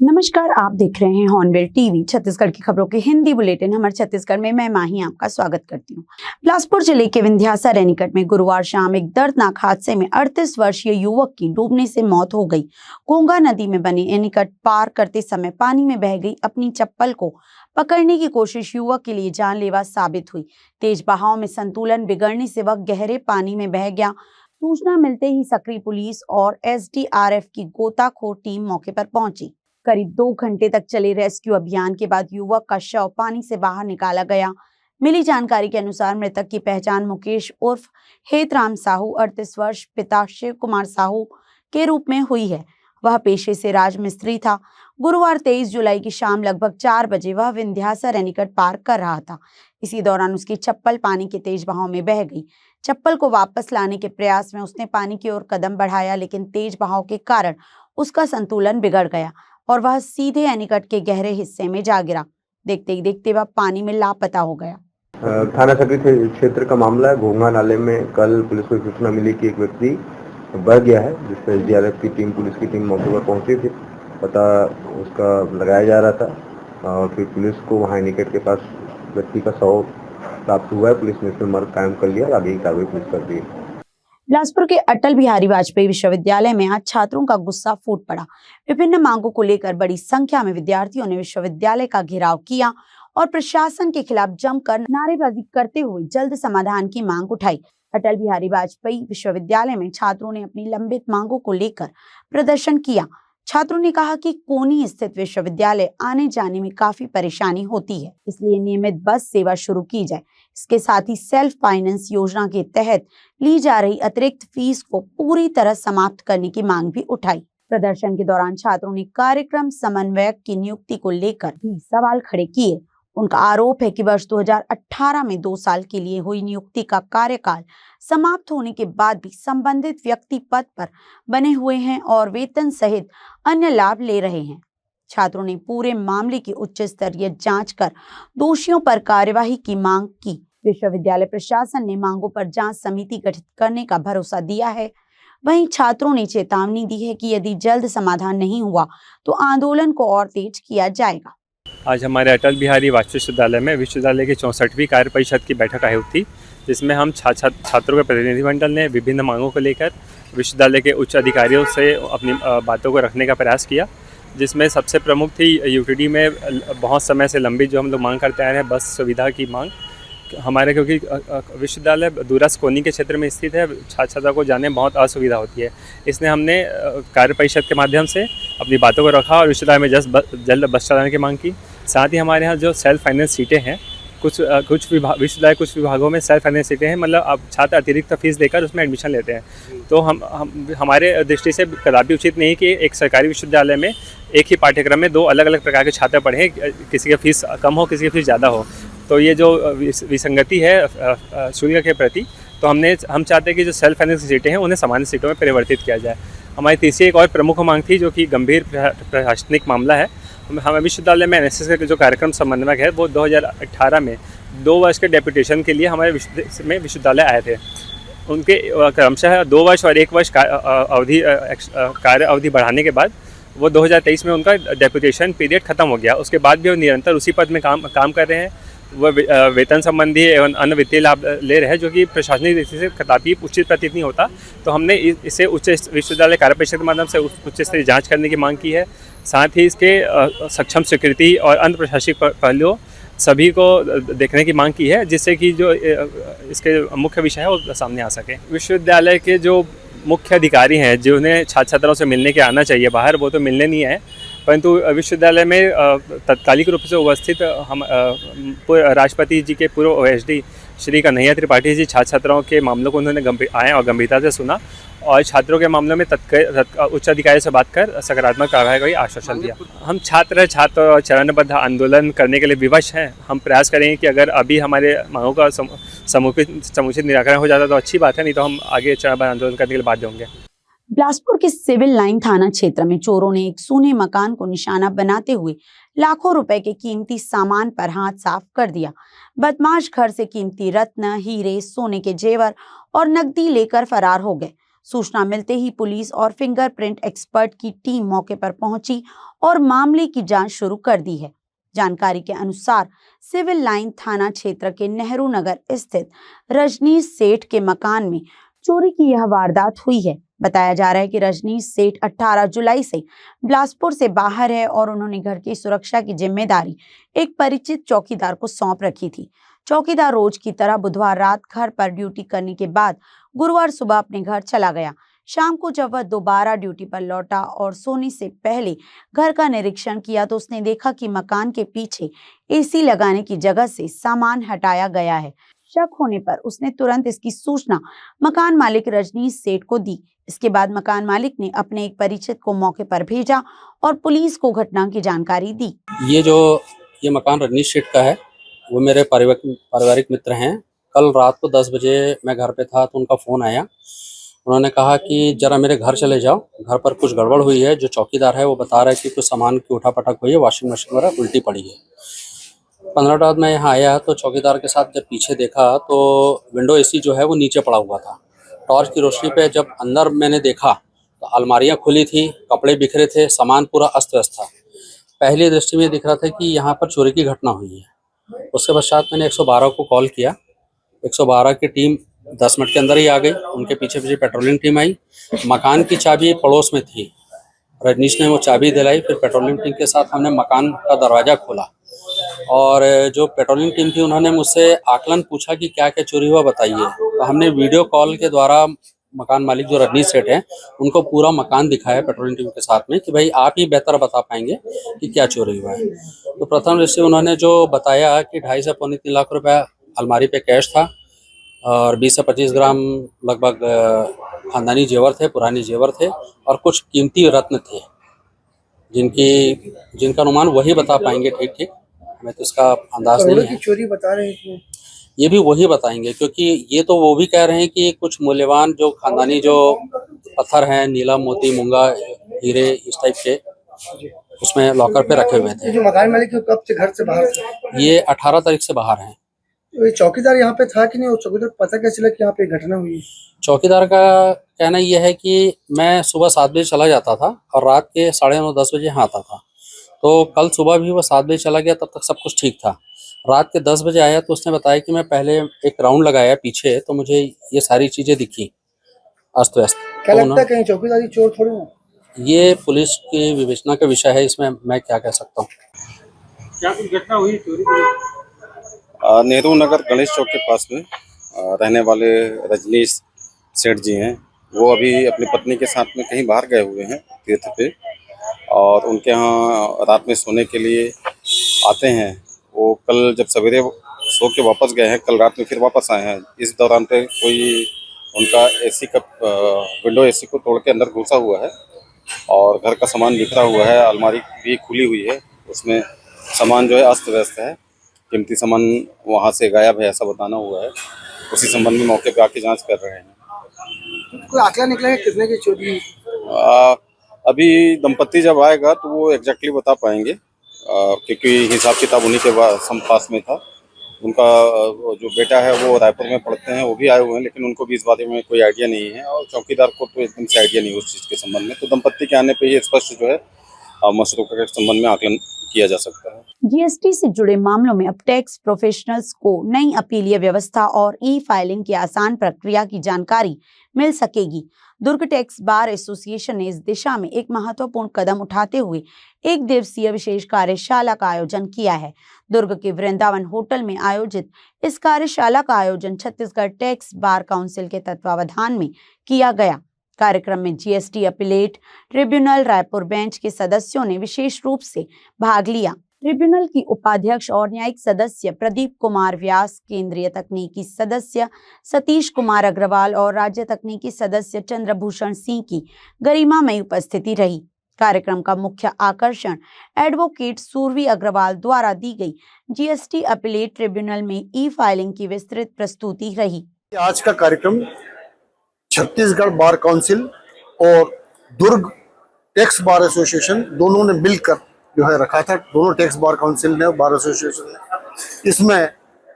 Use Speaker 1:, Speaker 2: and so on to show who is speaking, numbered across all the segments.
Speaker 1: नमस्कार, आप देख रहे हैं हॉर्नबिल टीवी। छत्तीसगढ़ की खबरों के हिंदी बुलेटिन हमारे छत्तीसगढ़ में मैं माही आपका स्वागत करती हूँ। बिलासपुर जिले के विंध्यासा रैनीकट में गुरुवार शाम एक दर्दनाक हादसे में 38 वर्षीय युवक की डूबने से मौत हो गई। घोंघा नदी में बने रैनीकट पार करते समय पानी में बह गई अपनी चप्पल को पकड़ने की कोशिश युवक के लिए जानलेवा साबित हुई। तेज बहाव में संतुलन बिगड़ने से वह गहरे पानी में बह गया। सूचना मिलते ही सक्रिय पुलिस और SDRF की गोताखोर टीम मौके पर पहुंची। करीब 2 घंटे तक चले रेस्क्यू अभियान के बाद युवक का शव पानी से बाहर निकाला गया। मिली जानकारी के अनुसार मृतक की पहचान मुकेश उर्फ हेतराम साहू 38 वर्ष पिता शिव कुमार साहू के रूप में हुई है। वह पेशे से राजमिस्त्री था। गुरुवार 23 जुलाई की शाम लगभग 4 बजे वह विंध्यासा रैनीकट पार कर रहा था। इसी दौरान उसकी चप्पल पानी के तेज बहाव में बह गई। चप्पल को वापस लाने के प्रयास में उसने पानी की ओर कदम बढ़ाया, लेकिन तेज बहाव के कारण उसका संतुलन बिगड़ गया और वह सीधे रैनीकट के गहरे हिस्से में जा गिरा। देखते ही देखते वह पानी में लापता हो गया।
Speaker 2: थाना सक्रिय क्षेत्र का मामला है। घोंघा नाले में कल पुलिस को सूचना मिली कि एक व्यक्ति बह गया है, जिससे SDRF की टीम, पुलिस की टीम मौके पर पहुंची थी। पता उसका लगाया जा रहा था और फिर पुलिस को वहाँ रैनीकट के पास व्यक्ति का शव प्राप्त हुआ है। पुलिस ने इसमें मर्ग कायम कर लिया, आगे की कार्रवाई पुलिस कर दी है।
Speaker 1: बिलासपुर के अटल बिहारी वाजपेयी विश्वविद्यालय में आज छात्रों का गुस्सा फूट पड़ा। विभिन्न मांगों को लेकर बड़ी संख्या में विद्यार्थियों ने विश्वविद्यालय का घेराव किया और प्रशासन के खिलाफ जमकर नारेबाजी करते हुए जल्द समाधान की मांग उठाई। अटल बिहारी वाजपेयी विश्वविद्यालय में छात्रों ने अपनी लंबित मांगों को लेकर प्रदर्शन किया। छात्रों ने कहा कि कोनी स्थित विश्वविद्यालय आने जाने में काफी परेशानी होती है, इसलिए नियमित बस सेवा शुरू की जाए। इसके साथ ही सेल्फ फाइनेंस योजना के तहत ली जा रही अतिरिक्त फीस को पूरी तरह समाप्त करने की मांग भी उठाई। प्रदर्शन के दौरान छात्रों ने कार्यक्रम समन्वयक की नियुक्ति को लेकर भी सवाल खड़े किए। उनका आरोप है कि वर्ष 2018 में 2 साल के लिए हुई नियुक्ति का कार्यकाल समाप्त होने के बाद भी संबंधित व्यक्ति पद पर बने हुए हैं और वेतन सहित अन्य लाभ ले रहे हैं। छात्रों ने पूरे मामले की उच्च स्तरीय जांच कर दोषियों पर कार्यवाही की मांग की। विश्वविद्यालय प्रशासन ने मांगों पर जांच समिति गठित करने का भरोसा दिया है। वहीं छात्रों ने चेतावनी दी है कि यदि जल्द समाधान नहीं हुआ तो आंदोलन को और तेज किया जाएगा।
Speaker 3: आज हमारे अटल बिहारी वाजपेयी विश्वविद्यालय में विश्वविद्यालय की 64वीं कार्य परिषद की बैठक आयोजित हुई थी, जिसमें हम छात्रों के प्रतिनिधिमंडल ने विभिन्न मांगों को लेकर विश्वविद्यालय के उच्च अधिकारियों से अपनी बातों को रखने का प्रयास किया, जिसमें सबसे प्रमुख थी UTD में बहुत समय से लंबी जो हम लोग मांग करते आ रहे हैं बस सुविधा की मांग। हमारे क्योंकि विश्वविद्यालय दूरस्थ कोनी के क्षेत्र में स्थित है, छात्र छात्रा को जाने में बहुत असुविधा होती है। इसलिए हमने कार्य परिषद के माध्यम से अपनी बातों को रखा और विश्वविद्यालय में जल्द बस चलाने की मांग की। साथ ही हमारे यहाँ जो सेल्फ फाइनेंस सीटें हैं, कुछ विश्वविद्यालय कुछ विभागों में सेल्फ फाइनेंस सीटें हैं, मतलब अब छात्र अतिरिक्त फीस देकर उसमें एडमिशन लेते हैं। तो हमारे दृष्टि से कदापि उचित नहीं कि एक सरकारी विश्वविद्यालय में एक ही पाठ्यक्रम में 2 अलग अलग प्रकार के छात्र पढ़ें, किसी की फीस कम हो, किसी की फीस ज़्यादा हो। तो ये जो विसंगति है शुल्क के प्रति, तो हम चाहते हैं कि जो सेल्फ फाइनेंस सीटें हैं उन्हें सामान्य सीटों में परिवर्तित किया जाए। हमारी तीसरी एक और प्रमुख मांग थी, जो कि गंभीर प्रशासनिक मामला है। हमारे विश्वविद्यालय में NSS के जो कार्यक्रम समन्वयक है, वो 2018 में 2 वर्ष के डेपुटेशन के लिए हमारे विश्वविद्यालय आए थे। उनके क्रमशः 2 वर्ष और 1 वर्ष कार्य अवधि बढ़ाने के बाद वो 2023 में उनका डेपुटेशन पीरियड खत्म हो गया। उसके बाद भी वो निरंतर उसी पद में काम कर रहे हैं। वह वेतन संबंधी एवं अन्य वित्तीय लाभ ले रहे हैं, जो कि प्रशासनिक दृष्टि से कदापि उचित प्रतीत नहीं होता। तो हमने इसे उच्च विश्वविद्यालय कार्य परिषद के माध्यम से उच्च स्तरीय जांच करने की मांग की है। साथ ही इसके सक्षम स्वीकृति और अन्य प्रशासनिक पहलुओं सभी को देखने की मांग की है, जिससे कि जो इसके मुख्य विषय है वो सामने आ सके। विश्वविद्यालय के जो मुख्य अधिकारी हैं, जिन्हें छात्र छात्राओं से मिलने के आना चाहिए बाहर, वो तो मिलने नहीं आए, परंतु विश्वविद्यालय में तत्कालिक रूप से उपस्थित हम राष्ट्रपति जी के पूर्व OSD श्री कन्हैया त्रिपाठी जी छात्र छात्राओं के मामलों को उन्होंने आए और गंभीरता से सुना और छात्रों के मामलों में उच्च अधिकारी से बात कर सकारात्मक कार्रवाई का आश्वासन दिया। हम छात्र चरणबद्ध आंदोलन करने के लिए विवश हैं। हम प्रयास करेंगे कि अगर अभी हमारे मांगों का समुचित निराकरण हो जाता तो अच्छी बात है, नहीं तो हम आगे चरणबद्ध आंदोलन करने के लिए बाध्य होंगे।
Speaker 1: बिलासपुर के सिविल लाइन थाना क्षेत्र में चोरों ने एक सूने मकान को निशाना बनाते हुए लाखों रुपए के कीमती सामान पर हाथ साफ कर दिया। बदमाश घर से कीमती रत्न, हीरे, सोने के जेवर और नकदी लेकर फरार हो गए। सूचना मिलते ही पुलिस और फिंगरप्रिंट एक्सपर्ट की टीम मौके पर पहुंची और मामले की जांच शुरू कर दी है। जानकारी के अनुसार सिविल लाइन थाना क्षेत्र के नेहरू नगर स्थित रजनीश सेठ के मकान में चोरी की यह वारदात हुई है। बताया जा रहा है कि रजनीश सेठ 18 जुलाई से बिलासपुर से बाहर है और उन्होंने घर की सुरक्षा की जिम्मेदारी एक परिचित चौकीदार को सौंप रखी थी। चौकीदार रोज की तरह बुधवार रात घर पर ड्यूटी करने के बाद गुरुवार सुबह अपने घर चला गया। शाम को जब वह दोबारा ड्यूटी पर लौटा और सोने से पहले घर का निरीक्षण किया तो उसने देखा कि मकान के पीछे एसी लगाने की जगह से सामान हटाया गया है। शक होने पर उसने तुरंत इसकी सूचना मकान मालिक रजनीश सेठ को दी। इसके बाद मकान मालिक ने अपने एक परिचित को मौके पर भेजा और पुलिस को घटना की जानकारी दी।
Speaker 4: ये मकान रजनीश सेठ का है, वो मेरे पारिवारिक मित्र हैं। कल रात को 10 बजे मैं घर पे था तो उनका फ़ोन आया। उन्होंने कहा कि ज़रा मेरे घर चले जाओ, घर पर कुछ गड़बड़ हुई है। जो चौकीदार है वो बता रहा है कि कुछ सामान की उठापटक हुई है, वॉशिंग मशीन वगैरह उल्टी पड़ी है। 15 मिनट बाद मैं यहाँ आया तो चौकीदार के साथ जब पीछे देखा तो विंडो एसी जो है वो नीचे पड़ा हुआ था। टॉर्च की रोशनी पे जब अंदर मैंने देखा तो अलमारियाँ खुली थी, कपड़े बिखरे थे, सामान पूरा अस्त व्यस्त था। पहली दृष्टि में दिख रहा था कि यहाँ पर चोरी की घटना हुई है। उसके पश्चात मैंने 112 को कॉल किया। 112 की टीम 10 मिनट के अंदर ही आ गई। उनके पीछे पीछे पेट्रोलिंग टीम आई। मकान की चाबी पड़ोस में थी, रजनीश ने वो चाबी दिलाई। फिर पेट्रोलिंग टीम के साथ हमने मकान का दरवाज़ा खोला और जो पेट्रोलिंग टीम थी उन्होंने मुझसे आकलन पूछा कि क्या क्या चोरी हुआ बताइए। तो हमने वीडियो कॉल के द्वारा मकान मालिक जो रजनीश सेठ हैं उनको पूरा मकान दिखाया पेट्रोलिंग टीम के साथ में कि भाई आप ही बेहतर बता पाएंगे कि क्या चोरी हुआ है। तो प्रथम दृष्टि उन्होंने जो बताया कि 2.5 से पौने 3 लाख रुपया अलमारी पे कैश था और 20 से 25 ग्राम लगभग खानदानी जेवर थे, पुराने जेवर थे और कुछ कीमती रत्न थे जिनका अनुमान वही बता पाएंगे ठीक। हमें तो इसका अंदाज नहीं है।
Speaker 5: चोरी बता रहे हैं,
Speaker 4: ये भी वही बताएंगे क्योंकि ये तो वो भी कह रहे हैं कि कुछ मूल्यवान जो खानदानी जो पत्थर हैं, नीला, मोती, मूंगा, हीरे, इस टाइप के उसमें लॉकर पे रखे हुए थे।
Speaker 5: जो मकान मालिक कब से घर से बाहर थे?
Speaker 4: ये 18 तारीख से बाहर हैं।
Speaker 5: तो ये चौकीदार यहाँ पे था कि नहीं? और चौकीदार पता कैसे चला कि यहाँ पे घटना हुई?
Speaker 4: चौकीदार का कहना यह है कि मैं सुबह 7 बजे चला जाता था और रात के 9:30-10 बजे यहाँ आता था। तो कल सुबह भी वो 7 बजे चला गया, तब तक सब कुछ ठीक था। रात के 10 बजे आया तो उसने बताया कि मैं पहले एक राउंड लगाया पीछे तो मुझे ये सारी चीज़ें दिखी अस्त व्यस्त।
Speaker 5: क्या लगता है कहीं चौकीदारी चोर थोड़ी ना?
Speaker 4: ये पुलिस की विवेचना का विषय है, इसमें मैं क्या कह सकता हूँ।
Speaker 3: क्या कुछ घटना हुई चोरी की?
Speaker 6: नेहरू नगर गणेश चौक के पास में रहने वाले रजनीश सेठ जी हैं। वो अभी अपनी पत्नी के साथ में कहीं बाहर गए हुए हैं तीर्थ पे और उनके यहाँ रात में सोने के लिए आते हैं। वो कल जब सवेरे सो के वापस गए हैं, कल रात में फिर वापस आए हैं। इस दौरान पे कोई उनका एसी का विंडो एसी को तोड़ के अंदर घुसा हुआ है और घर का सामान बिखरा हुआ है। अलमारी भी खुली हुई है, उसमें सामान जो है अस्त व्यस्त है। कीमती सामान वहाँ से गायब है ऐसा बताना हुआ है। उसी संबंध में मौके पे आके जांच कर रहे हैं।
Speaker 5: कोई आंकड़ा निकला है कितने की चोरी?
Speaker 6: अभी दंपत्ति जब आएगा तो वो एग्जैक्टली बता पाएंगे क्योंकि हिसाब किताब उन्हीं के पास में था। उनका जो बेटा है वो रायपुर में पढ़ते हैं, वो भी आए हुए हैं, लेकिन उनको भी इस बारे में कोई आइडिया नहीं है और चौकीदार को तो एकदम से आइडिया नहीं उस चीज़ के संबंध में। तो दंपत्ति के आने पे ये स्पष्ट जो है मसरूका के संबंध में आकलन किया जा सकता है।
Speaker 1: जीएसटी से जुड़े मामलों में अब टैक्स प्रोफेशनल्स को नई अपीलीय व्यवस्था और ई फाइलिंग की आसान प्रक्रिया की जानकारी मिल सकेगी। दुर्ग टैक्स बार एसोसिएशन ने इस दिशा में एक महत्वपूर्ण कदम उठाते हुए एक दिवसीय विशेष कार्यशाला का आयोजन किया है। दुर्ग के वृंदावन होटल में आयोजित इस कार्यशाला का आयोजन छत्तीसगढ़ टैक्स बार काउंसिल के तत्वावधान में किया गया। कार्यक्रम में GST appellate tribunal Raipur bench के सदस्यों ने विशेष रूप से भाग लिया। ट्रिब्यूनल की उपाध्यक्ष और न्यायिक सदस्य प्रदीप कुमार व्यास, केंद्रीय तकनीकी सदस्य सतीश कुमार अग्रवाल और राज्य तकनीकी सदस्य चंद्रभूषण सिंह की गरिमामयी उपस्थिति रही। कार्यक्रम का मुख्य आकर्षण एडवोकेट सूरवी अग्रवाल द्वारा दी गई जीएसटी अपीलेट ट्रिब्यूनल में ई फाइलिंग की विस्तृत प्रस्तुति रही।
Speaker 5: आज का कार्यक्रम छत्तीसगढ़ बार काउंसिल और दुर्ग टैक्स बार एसोसिएशन दोनों ने मिलकर जो है रखा था। दोनों टैक्स बार काउंसिल ने और बार एसोसिएशन ने। इसमें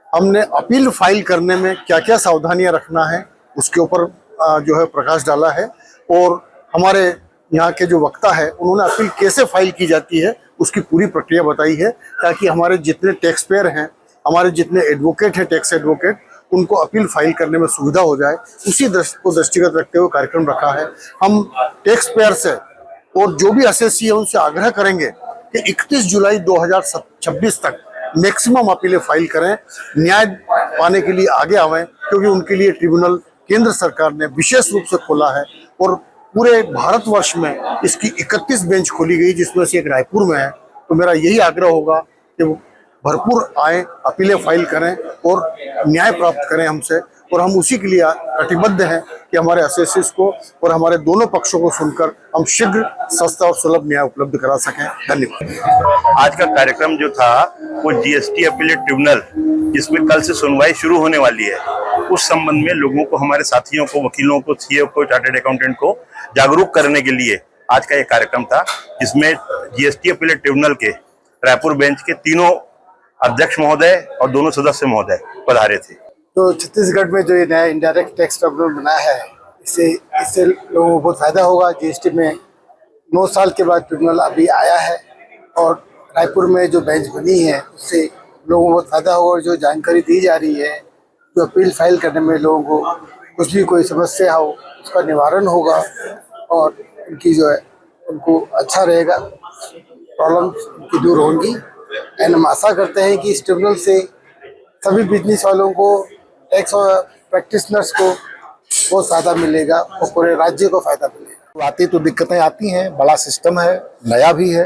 Speaker 5: हमने अपील फाइल करने में क्या क्या सावधानियां रखना है उसके ऊपर जो है प्रकाश डाला है। और हमारे यहाँ के जो वक्ता है उन्होंने अपील कैसे फाइल की जाती है उसकी पूरी प्रक्रिया बताई है, ताकि हमारे जितने टैक्स पेयर हैं, हमारे जितने एडवोकेट हैं, टैक्स एडवोकेट, उनको अपील फाइल करने में सुविधा हो जाए। उसी को दृष्टिगत रखते हुए कार्यक्रम रखा है। हम टैक्स पेयर से और जो भी असेसी है उनसे आग्रह करेंगे कि 31 जुलाई 2026 तक मैक्सिमम अपीलें फाइल करें, न्याय पाने के लिए आगे आवें, क्योंकि उनके लिए ट्रिब्यूनल केंद्र सरकार ने विशेष रूप से खोला है। और पूरे भारतवर्ष में इसकी 31 बेंच खोली गई, जिसमें से एक रायपुर में है। तो मेरा यही आग्रह होगा कि वो भरपूर आए, अपीलें फाइल करें और न्याय प्राप्त करें हमसे। और हम उसी के लिए कटिबद्ध हैं कि हमारे असेसिस को और हमारे दोनों पक्षों को सुनकर हम शीघ्र सस्ता और सुलभ न्याय उपलब्ध करा सकें। धन्यवाद।
Speaker 7: आज का कार्यक्रम जो था वो जीएसटी अपीलेट ट्रिब्यूनल, जिसमें कल से सुनवाई शुरू होने वाली है, उस संबंध में लोगों को, हमारे साथियों को, वकीलों को, सीए को, चार्टर्ड अकाउंटेंट को जागरूक करने के लिए आज का ये कार्यक्रम था, जिसमें जीएसटी अपीलेट ट्रिब्यूनल के रायपुर बेंच के तीनों अध्यक्ष महोदय और दोनों सदस्य महोदय पधारे थे।
Speaker 5: तो छत्तीसगढ़ में जो ये नया इनडायरेक्ट टैक्स ट्रिब्यूनल बनाया है, इससे लोगों को बहुत फायदा होगा। जीएसटी में 9 साल के बाद ट्रिब्यूनल अभी आया है और रायपुर में जो बेंच बनी है उससे लोगों को बहुत फायदा होगा। और जो जानकारी दी जा रही है, जो अपील फाइल करने में लोगों को कुछ भी कोई समस्या हो उसका निवारण होगा और उनकी जो है उनको अच्छा रहेगा, प्रॉब्लम्स उनकी दूर होंगी। एंड हम आशा करते हैं कि इस ट्रिब्यूनल से सभी बिजनेस वालों को, टैक्स और प्रैक्टिशनर्स को बहुत फ़ायदा मिलेगा और पूरे राज्य को फ़ायदा मिलेगा।
Speaker 8: आती तो दिक्कतें आती हैं, बड़ा सिस्टम है, नया भी है,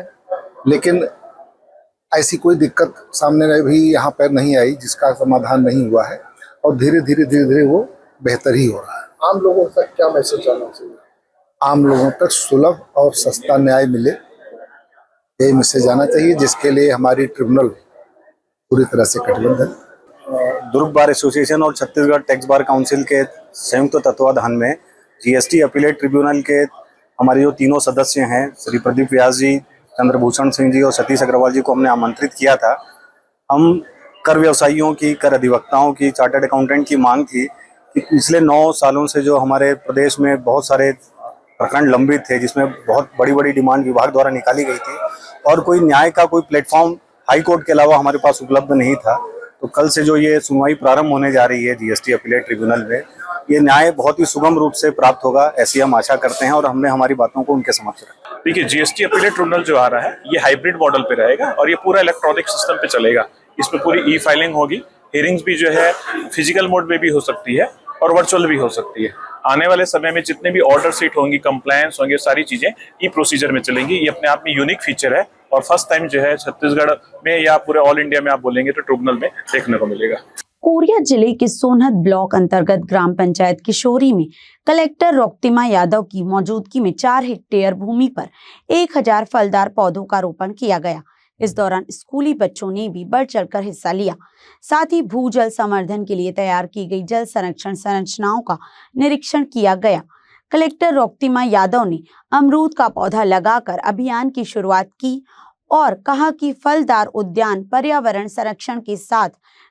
Speaker 8: लेकिन ऐसी कोई दिक्कत सामने भी यहाँ पर नहीं आई जिसका समाधान नहीं हुआ है। और धीरे धीरे वो बेहतर ही हो रहा है।
Speaker 5: आम लोगों तक क्या मैसेज जाना चाहिए?
Speaker 8: आम लोगों तक सुलभ और सस्ता न्याय मिले, यही मैसेज जाना चाहिए, जिसके लिए हमारी ट्रिब्यूनल पूरी तरह से कटिबद्ध है।
Speaker 7: दुर्ग बार एसोसिएशन और छत्तीसगढ़ टैक्स बार काउंसिल के संयुक्त तत्वाधान में जीएसटी अपीलेट ट्रिब्यूनल के हमारे जो तीनों सदस्य हैं, श्री प्रदीप व्यास जी, चंद्रभूषण सिंह जी और सतीश अग्रवाल जी को हमने आमंत्रित किया था। हम कर व्यवसायियों की, कर अधिवक्ताओं की, चार्टर्ड अकाउंटेंट की मांग थी कि पिछले 9 सालों से जो हमारे प्रदेश में बहुत सारे प्रकरण लंबित थे, जिसमें बहुत बड़ी बड़ी डिमांड विभाग द्वारा निकाली गई थी और कोई न्याय का कोई प्लेटफॉर्म हाई कोर्ट के अलावा हमारे पास उपलब्ध नहीं था। तो कल से जो ये सुनवाई प्रारंभ होने जा रही है जीएसटी अपीलेट ट्रिब्यूनल में, ये न्याय बहुत ही सुगम रूप से प्राप्त होगा, ऐसी हम आशा करते हैं और हमने हमारी बातों को उनके समक्ष रखा।
Speaker 9: देखिए, जीएसटी अपीलेट ट्रिब्यूनल जो आ रहा है ये हाइब्रिड मॉडल पे रहेगा और ये पूरा इलेक्ट्रॉनिक सिस्टम पे चलेगा। इसमें पूरी ई फाइलिंग होगी, हियरिंग्स भी जो है फिजिकल मोड में भी हो सकती है और वर्चुअल भी हो सकती है। आने वाले समय में जितने भी ऑर्डर सीट होंगी, कंप्लायंस होंगे, सारी चीजें ई प्रोसीजर में चलेंगी। ये अपने आप में यूनिक फीचर है और फर्स्ट टाइम जो है छत्तीसगढ़ में या पूरे ऑल इंडिया में आप बोलेंगे तो ट्रिब्यूनल में देखने को मिलेगा।
Speaker 1: कोरिया जिले के सोनहत ब्लॉक अंतर्गत ग्राम पंचायत किशोरी में कलेक्टर रोक्तिमा यादव की मौजूदगी में 4 हेक्टेयर भूमि पर 1000 फलदार पौधों का रोपण किया गया। इस दौरान स्कूली बच्चों ने भी बढ़ चढ़कर हिस्सा लिया। साथ ही भूजल संवर्धन के लिए तैयार की गई जल संरक्षण संरचनाओं का निरीक्षण किया गया। कलेक्टर रोक्तिमा यादव ने अमरूद का पौधा लगाकर अभियान की शुरुआत की और कहा कि फलदार उद्यान पर्यावरण संरक्षण के साथ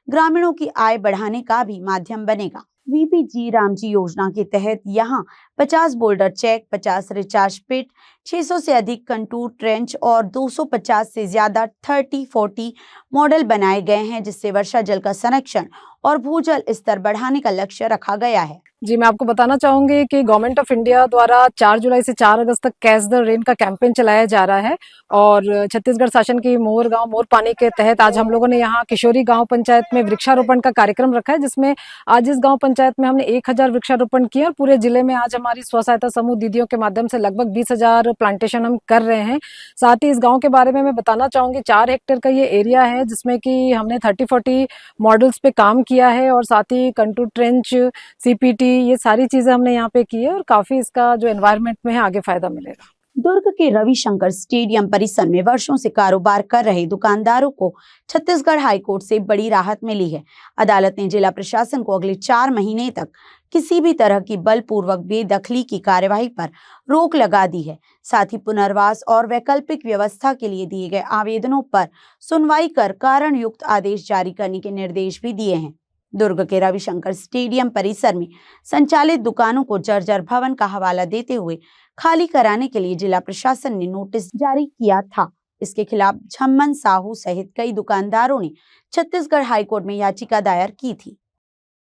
Speaker 1: ग्रामीणों की आय बढ़ाने का भी माध्यम बनेगा। वीपीजी रामजी योजना के तहत यहां 50 बोल्डर चेक, 50 रिचार्ज पिट, 600 से अधिक कंटूर ट्रेंच और 250 से ज्यादा 30-40 मॉडल बनाए गए हैं, जिससे वर्षा जल का संरक्षण और भूजल स्तर बढ़ाने का लक्ष्य रखा गया है।
Speaker 10: जी, मैं आपको बताना चाहूंगी कि गवर्नमेंट ऑफ इंडिया द्वारा 4 जुलाई से 4 अगस्त तक कैच द रेन का कैंपेन चलाया जा रहा है और छत्तीसगढ़ शासन की मोर गांव मोर पानी के तहत आज हम लोगों ने यहाँ किशोरी गांव पंचायत में वृक्षारोपण का कार्यक्रम रखा है, जिसमें आज इस गांव पंचायत में हमने 1000 वृक्षारोपण किए और पूरे जिले में आज हमारी स्व सहायता समूह दीदियों के माध्यम से लगभग 20,000 प्लांटेशन हम कर रहे हैं। साथ ही इस गाँव के बारे में मैं बताना चाहूंगी, 4 हेक्टेयर का ये एरिया है जिसमें कि हमने 30-40 मॉडल्स पे काम किया है और साथ ही कंटूर ट्रेंच, सीपीटी, ये सारी चीजें हमने यहाँ पे की है और काफी इसका जो एनवायरनमेंट में है आगे फायदा मिलेगा।
Speaker 1: दुर्ग के रविशंकर स्टेडियम परिसर में वर्षों से कारोबार कर रहे दुकानदारों को छत्तीसगढ़ हाईकोर्ट से बड़ी राहत मिली है। अदालत ने जिला प्रशासन को अगले 4 महीने तक किसी भी तरह की बलपूर्वक बेदखली की कार्यवाही पर रोक लगा दी है। साथ ही पुनर्वास और वैकल्पिक व्यवस्था के लिए दिए गए आवेदनों पर सुनवाई कर कारण युक्त आदेश जारी करने के निर्देश भी दिए हैं। दुर्ग के रविशंकर स्टेडियम परिसर में संचालित दुकानों को जर्जर भवन का हवाला देते हुए खाली कराने के लिए जिला प्रशासन ने नोटिस जारी किया था। इसके खिलाफ झम्मन साहू सहित कई दुकानदारों ने छत्तीसगढ़ हाईकोर्ट में याचिका दायर की थी।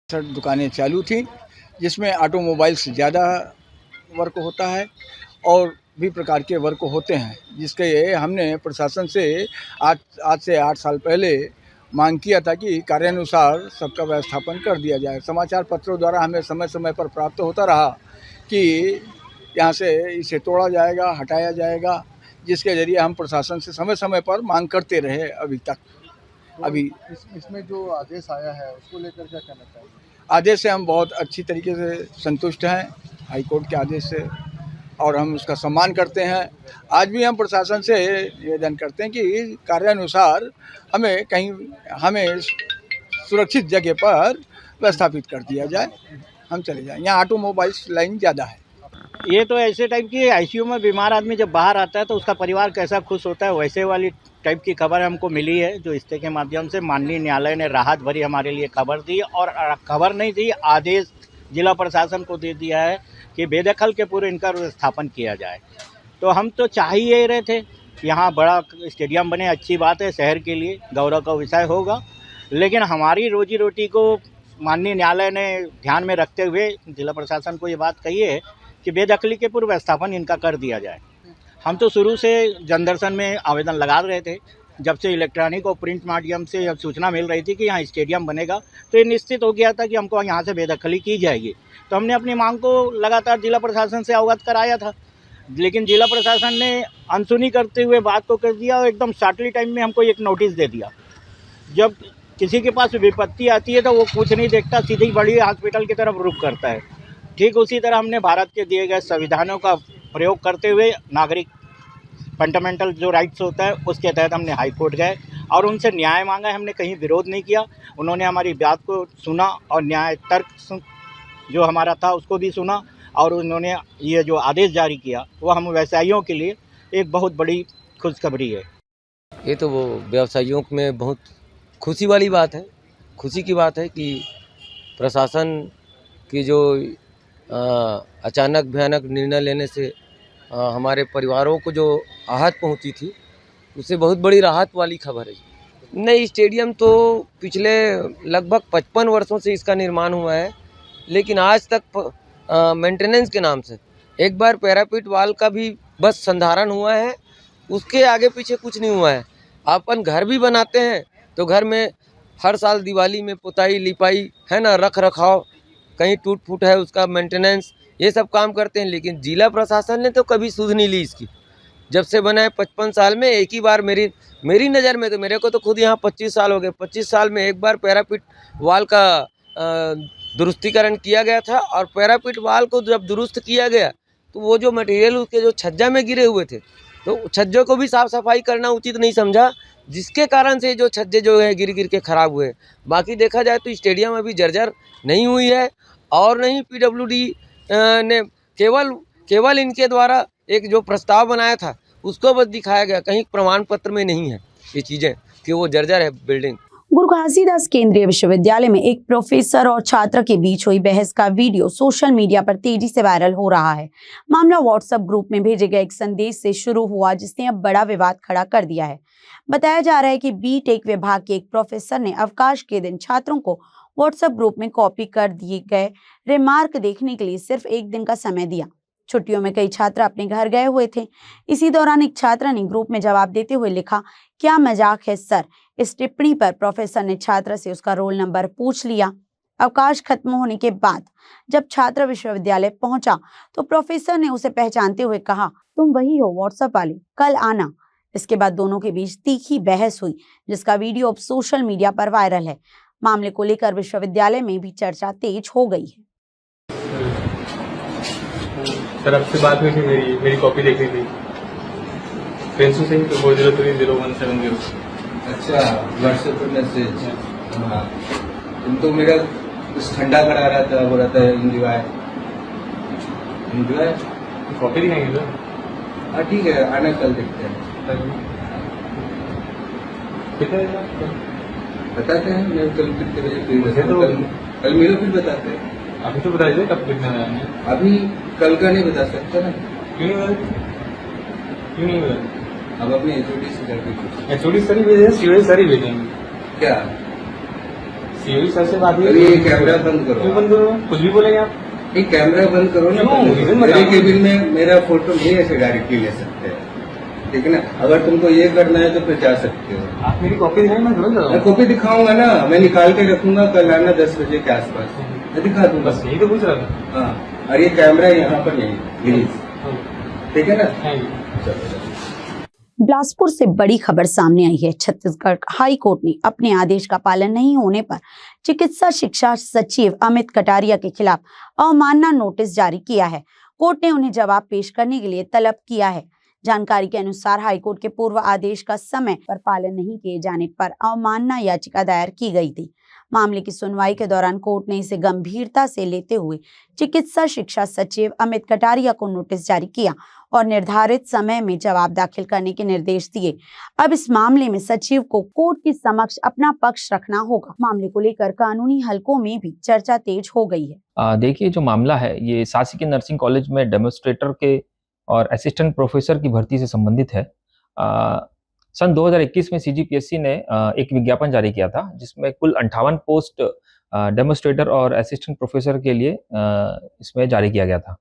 Speaker 11: दुकानें चालू थी जिसमें ऑटोमोबाइल्स ज़्यादा वर्क होता है और भी प्रकार के वर्क होते हैं, जिसके हमने प्रशासन से आज से 8 साल पहले मांग किया था कि कार्यानुसार सबका व्यवस्थापन कर दिया जाए। समाचार पत्रों द्वारा हमें समय समय पर प्राप्त होता रहा कि यहाँ से इसे तोड़ा जाएगा, हटाया जाएगा, जिसके जरिए हम प्रशासन से समय समय पर मांग करते रहे अभी तक। अभी
Speaker 5: इसमें जो आदेश आया है उसको लेकर क्या कहना चाहिए?
Speaker 11: आदेश से हम बहुत अच्छी तरीके से संतुष्ट हैं, हाईकोर्ट के आदेश से, और हम उसका सम्मान करते हैं। आज भी हम प्रशासन से निवेदन करते हैं कि कार्यानुसार हमें सुरक्षित जगह पर व्यवस्थापित कर दिया जाए, हम चले जाएं। यहाँ ऑटोमोबाइल्स लाइन ज़्यादा है।
Speaker 12: ये तो ऐसे टाइप की आईसीयू में बीमार आदमी जब बाहर आता है तो उसका परिवार कैसा खुश होता है, वैसे वाली टाइप की खबर हमको मिली है, जो इस्ते के माध्यम से माननीय न्यायालय ने राहत भरी हमारे लिए खबर दी, और खबर नहीं दी, आदेश जिला प्रशासन को दे दिया है कि बेदखल के पूरे इनका स्थापन किया जाए। तो हम तो चाह ही यही रहे थे, यहाँ बड़ा स्टेडियम बने, अच्छी बात है, शहर के लिए गौरव का विषय होगा, लेकिन हमारी रोजी रोटी को माननीय न्यायालय ने ध्यान में रखते हुए जिला प्रशासन को ये बात कही है कि बेदखली के पूर्व व्यवस्थापन इनका कर दिया जाए। हम तो शुरू से जनदर्शन में आवेदन लगा रहे थे, जब से इलेक्ट्रॉनिक और प्रिंट माध्यम से जब सूचना मिल रही थी कि यहाँ स्टेडियम बनेगा तो ये निश्चित हो गया था कि हमको यहाँ से बेदखली की जाएगी। तो हमने अपनी मांग को लगातार जिला प्रशासन से अवगत कराया था, लेकिन जिला प्रशासन ने अनसुनी करते हुए बात को कर दिया और एकदम शॉर्टली टाइम में हमको एक नोटिस दे दिया। जब किसी के पास विपत्ति आती है तो वो कुछ नहीं देखता, सीधे बड़ी हॉस्पिटल की तरफ रुख करता है। ठीक उसी तरह हमने भारत के दिए गए संविधानों का प्रयोग करते हुए नागरिक फंडामेंटल जो राइट्स होता है उसके तहत हमने हाई कोर्ट गए और उनसे न्याय मांगा। हमने कहीं विरोध नहीं किया, उन्होंने हमारी बात को सुना और न्याय तर्क जो हमारा था उसको भी सुना, और उन्होंने ये जो आदेश जारी किया वो हम व्यवसायियों के लिए एक बहुत बड़ी खुशखबरी है।
Speaker 13: ये तो वो व्यवसायियों में बहुत खुशी वाली बात है, खुशी की बात है कि प्रशासन की जो अचानक भयानक निर्णय लेने से हमारे परिवारों को जो आहत पहुंची थी उससे बहुत बड़ी राहत वाली खबर है। नई स्टेडियम तो पिछले लगभग 55 वर्षों से इसका निर्माण हुआ है, लेकिन आज तक मेंटेनेंस के नाम से एक बार पैरापिट वाल का भी बस संधारण हुआ है, उसके आगे पीछे कुछ नहीं हुआ है। अपन घर भी बनाते हैं तो घर में हर साल दिवाली में पुताई लिपाई है ना, रख रखाव, कहीं टूट फूट है उसका मेंटेनेंस, ये सब काम करते हैं, लेकिन जिला प्रशासन ने तो कभी सुध नहीं ली इसकी। जब से बना है 55 साल में एक ही बार मेरी नज़र में, तो मेरे को तो खुद यहाँ 25 साल हो गए, 25 साल में एक बार पैरापिट वाल का दुरुस्तीकरण किया गया था। और पैरापिट वाल को जब दुरुस्त किया गया तो वो जो मटेरियल उसके जो छज्जा में गिरे हुए थे तो छज्जों को भी साफ़ सफाई करना उचित नहीं समझा, जिसके कारण से जो छज्जे जो है गिर के ख़राब हुए। बाकी देखा जाए तो स्टेडियम अभी जर्जर नहीं हुई है, और नहीं पीडब्ल्यूडी ने केवल इनके द्वारा एक जो प्रस्ताव बनाया था उसको बस दिखाया गया, कहीं प्रमाण पत्र में नहीं है ये चीज़ें कि वो जर्जर है बिल्डिंग।
Speaker 1: गुरु घासीदास केंद्रीय विश्वविद्यालय में एक प्रोफेसर और छात्र के बीच हुई बहस का वीडियो सोशल मीडिया पर तेजी से वायरल हो रहा है। मामला व्हाट्सएप ग्रुप में भेजे गए एक संदेश से शुरू हुआ, जिसने अब बड़ा विवाद खड़ा कर दिया है। बताया जा रहा है कि बीटेक विभाग के एक प्रोफेसर ने अवकाश के दिन छात्रों को व्हाट्सएप ग्रुप में कॉपी कर दिए गए रिमार्क देखने के लिए सिर्फ एक दिन का समय दिया। छुट्टियों में कई छात्र अपने घर गए हुए थे। इसी दौरान एक छात्रा ने ग्रुप में जवाब देते हुए लिखा, क्या मजाक है सर। इस टिप्पणी पर प्रोफेसर ने छात्रा से उसका रोल नंबर पूछ लिया। अवकाश खत्म होने के बाद जब छात्र विश्वविद्यालय पहुंचा तो प्रोफेसर ने उसे पहचानते हुए कहा, तुम वही हो व्हाट्सएप वाली, कल आना। इसके बाद दोनों के बीच तीखी बहस हुई, जिसका वीडियो अब सोशल मीडिया पर वायरल है। मामले को लेकर विश्वविद्यालय में भी चर्चा तेज हो गई है।
Speaker 3: सर आपसे बात हुई थी, मेरी कॉपी देखनी थी। प्रिंसू सिंह 40300170।
Speaker 13: अच्छा, व्हाट्सएप पर मैसेज। हाँ, तुम तो मेरा कुछ ठंडा करा रहा था, बोल रहा था एंजॉय।
Speaker 3: कॉपी दिखाएंगे सर?
Speaker 13: हाँ ठीक है, आना कल देखते हैं।
Speaker 3: कितने
Speaker 2: बताते हैं मैं कल कितने बजे फ्री रहता हूं, कल मिलो फिर बताते हैं।
Speaker 3: अभी तो बता दीजिए कब कितने में
Speaker 2: अभी कल का नहीं बता सकता ना।
Speaker 3: क्यों नहीं बता
Speaker 2: अब अपने एचओडी से जाके पूछो।
Speaker 3: एचओडी सर ही भेजे, सीओई सर ही भेजेंगे।
Speaker 2: क्या
Speaker 3: सीओई सर से बात
Speaker 2: अरे ये कैमरा बंद करो।
Speaker 3: क्यों बंद करो? कुछ भी बोलेंगे आप?
Speaker 2: ये कैमरा बंद करो ना। मेरे केबिन में मेरा फोटो नहीं ऐसे डायरेक्टली ले सकते हैं, ठीक है ना। अगर तुमको ये करना है तो फिर जा सकते हो।
Speaker 3: आप मेरी कॉपी दिखाएंगे, मैं तुरंत
Speaker 2: मैं कॉपी दिखाऊंगा ना, मैं निकाल के रखूंगा, कल आना 10 बजे के आसपास, मैं दिखा दूंगा।
Speaker 3: बस यही तो पूछ रहा था।
Speaker 2: हाँ, और ये कैमरा यहाँ पर नहीं, प्लीज, ठीक है ना। चलो।
Speaker 1: बिलासपुर से बड़ी खबर सामने आई है। छत्तीसगढ़ हाई कोर्ट ने अपने आदेश का पालन नहीं होने पर चिकित्सा शिक्षा सचिव अमित कटारिया के खिलाफ अवमानना नोटिस जारी किया है। कोर्ट ने उन्हें जवाब पेश करने के लिए तलब किया है। जानकारी के अनुसार हाईकोर्ट के पूर्व आदेश का समय पर पालन नहीं किए जाने पर अवमानना याचिका दायर की गई थी। मामले की सुनवाई के दौरान कोर्ट ने इसे गंभीरता से लेते हुए चिकित्सा शिक्षा सचिव अमित कटारिया को नोटिस जारी किया और निर्धारित समय में जवाब दाखिल करने के निर्देश दिए। अब इस मामले में सचिव को कोर्ट के समक्ष अपना पक्ष रखना होगा। मामले को लेकर कानूनी हलकों में भी चर्चा तेज हो गई है।
Speaker 14: देखिए, जो मामला है ये शासकीय नर्सिंग कॉलेज में डेमोन्स्ट्रेटर के और असिस्टेंट प्रोफेसर की भर्ती से संबंधित है। सन 2021 में सीजीपीएससी ने एक विज्ञापन जारी किया था जिसमें कुल 58 पोस्ट डेमोन्स्ट्रेटर और असिस्टेंट प्रोफेसर के लिए इसमें जारी किया गया था।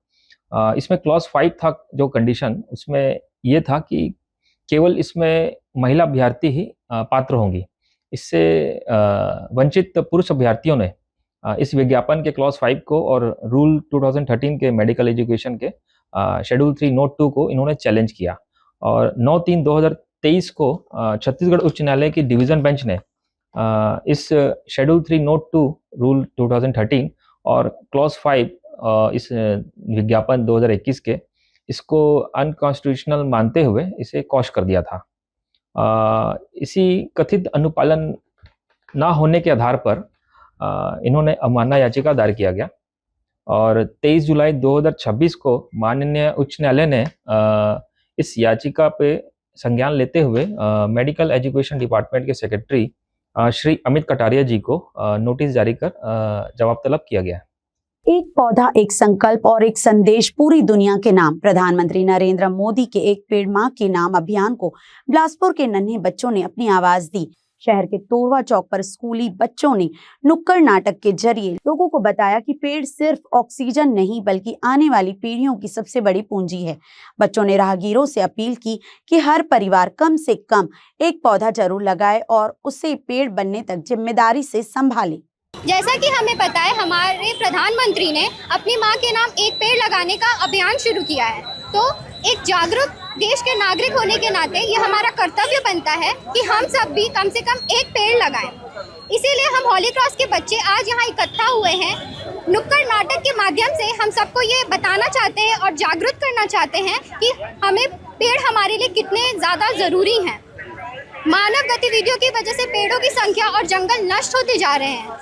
Speaker 14: इसमें क्लॉज 5 था जो कंडीशन, उसमें ये था कि केवल इसमें महिला अभ्यर्थी ही पात्र होंगी। इससे वंचित पुरुष अभ्यर्थियों ने इस विज्ञापन के क्लॉज 5 को और रूल 2013 के मेडिकल एजुकेशन के शेड्यूल 3 नोट 2 को इन्होंने चैलेंज किया और 9/3/2023 को छत्तीसगढ़ उच्च न्यायालय की डिवीजन बेंच ने इस शेड्यूल 3 नोट 2 रूल 2013 और क्लॉज 5 इस विज्ञापन 2021 के इसको अनकॉन्स्टिट्यूशनल मानते हुए इसे कॉश कर दिया था। इसी कथित अनुपालन ना होने के आधार पर इन्होंने अवमानना याचिका दायर किया गया और 23 जुलाई 2026 को माननीय उच्च न्यायालय ने इस याचिका पे संज्ञान लेते हुए मेडिकल एजुकेशन डिपार्टमेंट के सेक्रेटरी श्री अमित कटारिया जी को नोटिस जारी कर जवाब तलब किया गया है।
Speaker 1: एक पौधा एक संकल्प और एक संदेश पूरी दुनिया के नाम प्रधानमंत्री नरेंद्र मोदी के एक पेड़ मां के नाम अभियान को बिलासपुर के नन्हे बच्चों ने अपनी आवाज दी। शहर के तोरवा चौक पर स्कूली बच्चों ने नुक्कड़ नाटक के जरिए लोगों को बताया कि पेड़ सिर्फ ऑक्सीजन नहीं बल्कि आने वाली पीढ़ियों की सबसे बड़ी पूंजी है। बच्चों ने राहगीरों से अपील की कि हर परिवार कम से कम एक पौधा जरूर लगाए और उसे पेड़ बनने तक जिम्मेदारी से संभाले।
Speaker 15: जैसा कि हमें पता है, हमारे प्रधानमंत्री ने अपनी मां के नाम एक पेड़ लगाने का अभियान शुरू किया है, तो एक जागरूक देश के नागरिक होने के नाते ये हमारा कर्तव्य बनता है कि हम सब भी कम से कम एक पेड़ लगाएं। इसीलिए हम हॉली क्रॉस के बच्चे आज यहाँ इकट्ठा हुए हैं। नुक्कड़ नाटक के माध्यम से हम सबको ये बताना चाहते हैं और जागरूक करना चाहते हैं कि हमें पेड़ हमारे लिए कितने ज़्यादा ज़रूरी हैं। मानव गतिविधियों की वजह से पेड़ों की संख्या और जंगल नष्ट होते जा रहे हैं।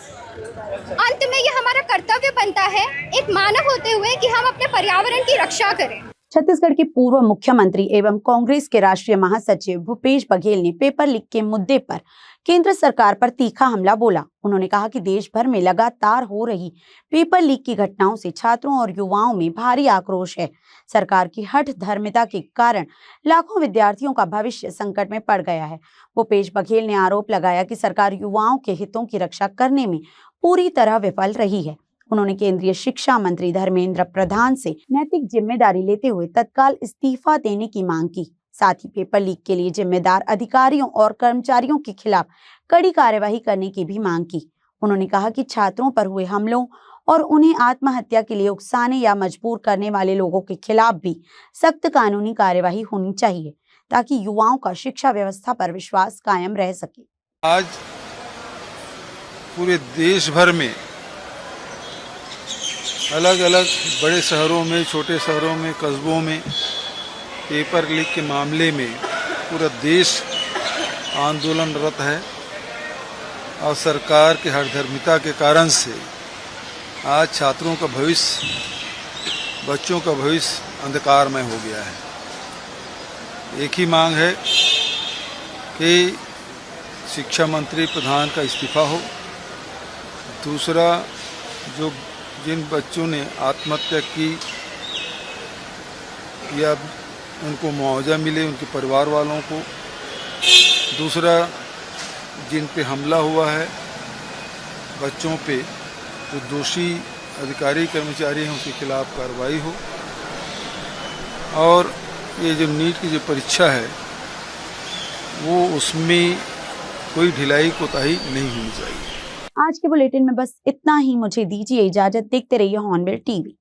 Speaker 15: अंत में ये हमारा कर्तव्य बनता है एक मानव होते हुए कि हम अपने पर्यावरण की रक्षा करें।
Speaker 1: छत्तीसगढ़ के पूर्व मुख्यमंत्री एवं कांग्रेस के राष्ट्रीय महासचिव भूपेश बघेल ने पेपर लीक के मुद्दे पर केंद्र सरकार पर तीखा हमला बोला। उन्होंने कहा कि देश भर में लगातार हो रही पेपर लीक की घटनाओं से छात्रों और युवाओं में भारी आक्रोश है। सरकार की हठ धर्मिता के कारण लाखों विद्यार्थियों का भविष्य संकट में पड़ गया है। भूपेश बघेल ने आरोप लगाया कि सरकार युवाओं के हितों की रक्षा करने में पूरी तरह विफल रही है। उन्होंने केंद्रीय शिक्षा मंत्री धर्मेंद्र प्रधान से नैतिक जिम्मेदारी लेते हुए तत्काल इस्तीफा देने की मांग की। साथ ही पेपर लीक के लिए जिम्मेदार अधिकारियों और कर्मचारियों के खिलाफ कड़ी कार्यवाही करने की भी मांग की। उन्होंने कहा कि छात्रों पर हुए हमलों और उन्हें आत्महत्या के लिए उकसाने या मजबूर करने वाले लोगों के खिलाफ भी सख्त कानूनी कार्यवाही होनी चाहिए ताकि युवाओं का शिक्षा व्यवस्था पर विश्वास कायम रह सके।
Speaker 16: आज पूरे देश भर में अलग अलग बड़े शहरों में, छोटे शहरों में, कस्बों में पेपर लीक के मामले में पूरा देश आंदोलनरत है और सरकार के हठधर्मिता के कारण से आज छात्रों का भविष्य, बच्चों का भविष्य अंधकारमय हो गया है। एक ही मांग है कि शिक्षा मंत्री प्रधान का इस्तीफा हो। दूसरा, जो जिन बच्चों ने आत्महत्या की या उनको मुआवजा मिले उनके परिवार वालों को। दूसरा, जिन पे हमला हुआ है बच्चों पे, जो दोषी अधिकारी कर्मचारी हैं उसके खिलाफ कार्रवाई हो। और ये जो नीट की जो परीक्षा है वो उसमें कोई ढिलाई कोताही नहीं होनी चाहिए।
Speaker 1: आज के बुलेटिन में बस इतना ही। मुझे दीजिए इजाजत। देखते रहिए हॉर्नबिल टीवी।